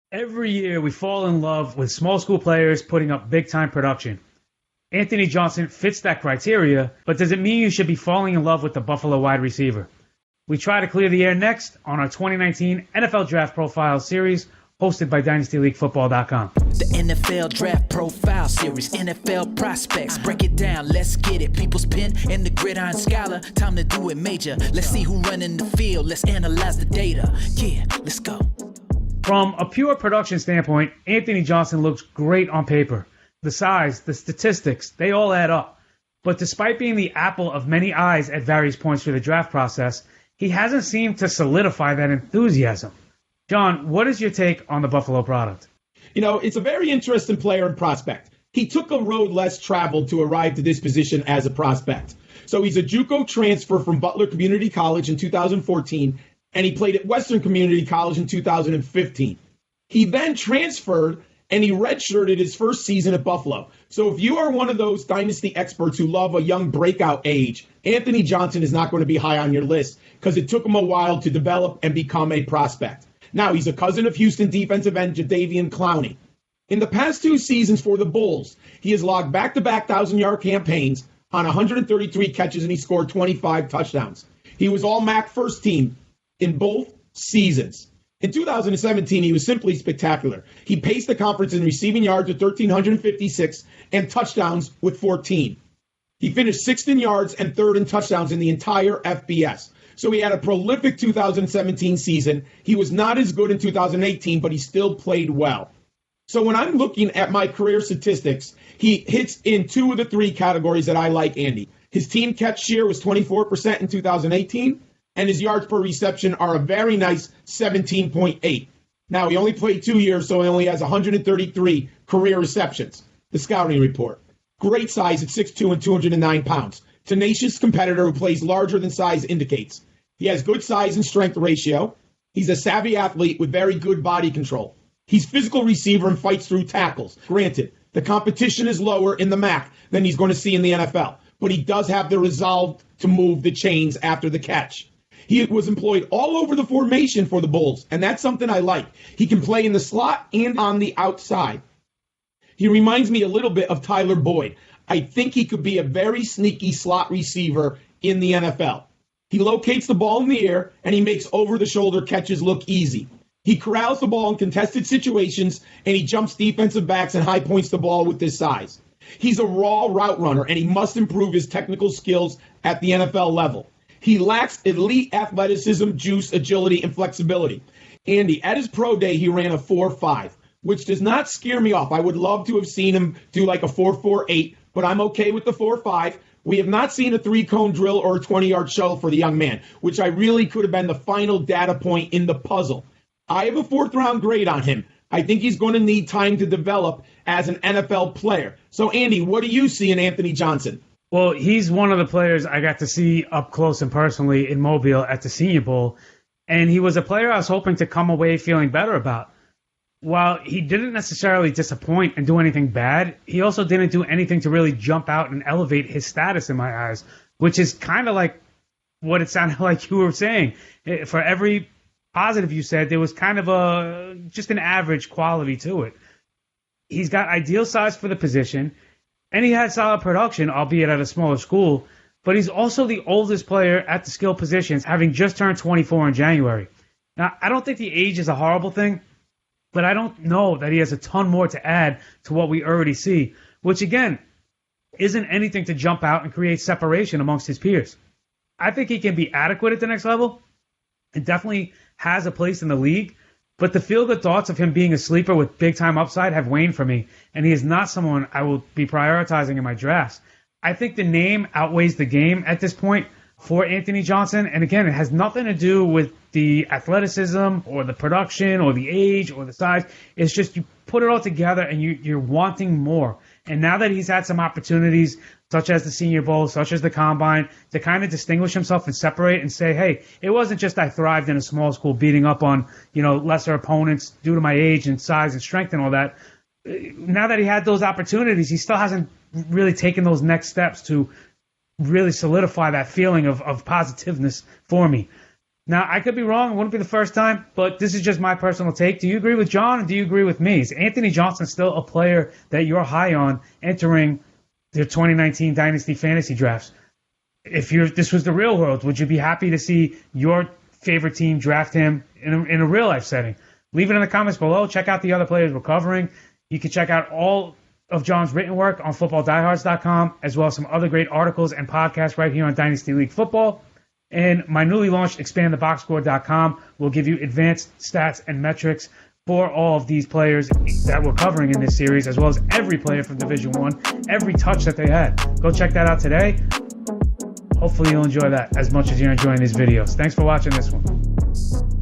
Every year we fall in love with small school players putting up big time production. Anthony Johnson fits that criteria, but does it mean you should be falling in love with the Buffalo wide receiver? We try to clear the air next on our 2019 NFL Draft Profile series hosted by DynastyLeagueFootball.com. The NFL Draft Profile Series, NFL prospects, break it down, let's get it. People's pen and the gridiron scholar, time to do it major. Let's see who running the field, let's analyze the data. Yeah, let's go. From a pure production standpoint, Anthony Johnson looks great on paper. The size, the statistics, they all add up. But despite being the apple of many eyes at various points through the draft process, he hasn't seemed to solidify that enthusiasm. John, what is your take on the Buffalo product? You know, it's a very interesting player and prospect. He took a road less traveled to arrive to this position as a prospect. So he's a JUCO transfer from Butler Community College in 2014, and he played at Western Community College in 2015. He then transferred and he redshirted his first season at Buffalo. So if you are one of those dynasty experts who love a young breakout age, Anthony Johnson is not going to be high on your list because it took him a while to develop and become a prospect. Now, he's a cousin of Houston defensive end Jadeveon Clowney. In the past two seasons for the Bulls, he has logged back-to-back 1,000-yard campaigns on 133 catches, and he scored 25 touchdowns. He was all-MAC first team in both seasons. In 2017, he was simply spectacular. He paced the conference in receiving yards with 1,356 and touchdowns with 14. He finished sixth in yards and third in touchdowns in the entire FBS. So he had a prolific 2017 season. He was not as good in 2018, but he still played well. So when I'm looking at my career statistics, he hits in two of the three categories that I like, Andy. His team catch share was 24% in 2018, and his yards per reception are a very nice 17.8. Now, he only played 2 years, so he only has 133 career receptions. The scouting report. Great size at 6'2" and 209 pounds. Tenacious competitor who plays larger than size indicates. He has good size and strength ratio. He's a savvy athlete with very good body control. He's physical receiver and fights through tackles. Granted, the competition is lower in the MAC than he's going to see in the NFL, but he does have the resolve to move the chains after the catch. He was employed all over the formation for the Bulls, and that's something I like. He can play in the slot and on the outside. He reminds me a little bit of Tyler Boyd. I think he could be a very sneaky slot receiver in the NFL. He locates the ball in the air, and he makes over-the-shoulder catches look easy. He corrals the ball in contested situations, and he jumps defensive backs and high points the ball with his size. He's a raw route runner, and he must improve his technical skills at the NFL level. He lacks elite athleticism, juice, agility, and flexibility. Andy, at his pro day, he ran a 4.5, which does not scare me off. I would love to have seen him do like a 4.48, but I'm okay with the 4.5. We have not seen a 3-cone drill or a 20-yard shuttle for the young man, which I really could have been the final data point in the puzzle. I have a 4th-round grade on him. I think he's going to need time to develop as an NFL player. So, Andy, what do you see in Anthony Johnson? Well, he's one of the players I got to see up close and personally in Mobile at the Senior Bowl, and he was a player I was hoping to come away feeling better about. While he didn't necessarily disappoint and do anything bad, he also didn't do anything to really jump out and elevate his status in my eyes, which is kind of like what it sounded like you were saying. For every positive you said, there was kind of just an average quality to it. He's got ideal size for the position, and he had solid production, albeit at a smaller school, but he's also the oldest player at the skill positions, having just turned 24 in January. Now, I don't think the age is a horrible thing, but I don't know that he has a ton more to add to what we already see, which, again, isn't anything to jump out and create separation amongst his peers. I think he can be adequate at the next level and definitely has a place in the league, but the feel-good thoughts of him being a sleeper with big-time upside have waned for me, and he is not someone I will be prioritizing in my drafts. I think the name outweighs the game at this point for Anthony Johnson, and again, it has nothing to do with the athleticism or the production or the age or the size. It's just you put it all together and you're wanting more. And now that he's had some opportunities, such as the Senior Bowl, such as the Combine, to kind of distinguish himself and separate and say, hey, it wasn't just I thrived in a small school beating up on, lesser opponents due to my age and size and strength and all that. Now that he had those opportunities, he still hasn't really taken those next steps to really solidify that feeling of positiveness for me. Now, I could be wrong. It wouldn't be the first time, but this is just my personal take. Do you agree with John, or do you agree with me? Is Anthony Johnson still a player that you're high on entering the 2019 Dynasty Fantasy Drafts? If this was the real world, would you be happy to see your favorite team draft him in a real-life setting? Leave it in the comments below. Check out the other players we're covering. You can check out all of John's written work on footballdiehards.com, as well as some other great articles and podcasts right here on Dynasty League Football. And my newly launched expandtheboxscore.com will give you advanced stats and metrics for all of these players that we're covering in this series, as well as every player from Division I, every touch that they had. Go check that out today. Hopefully you'll enjoy that as much as you're enjoying these videos. Thanks for watching this one.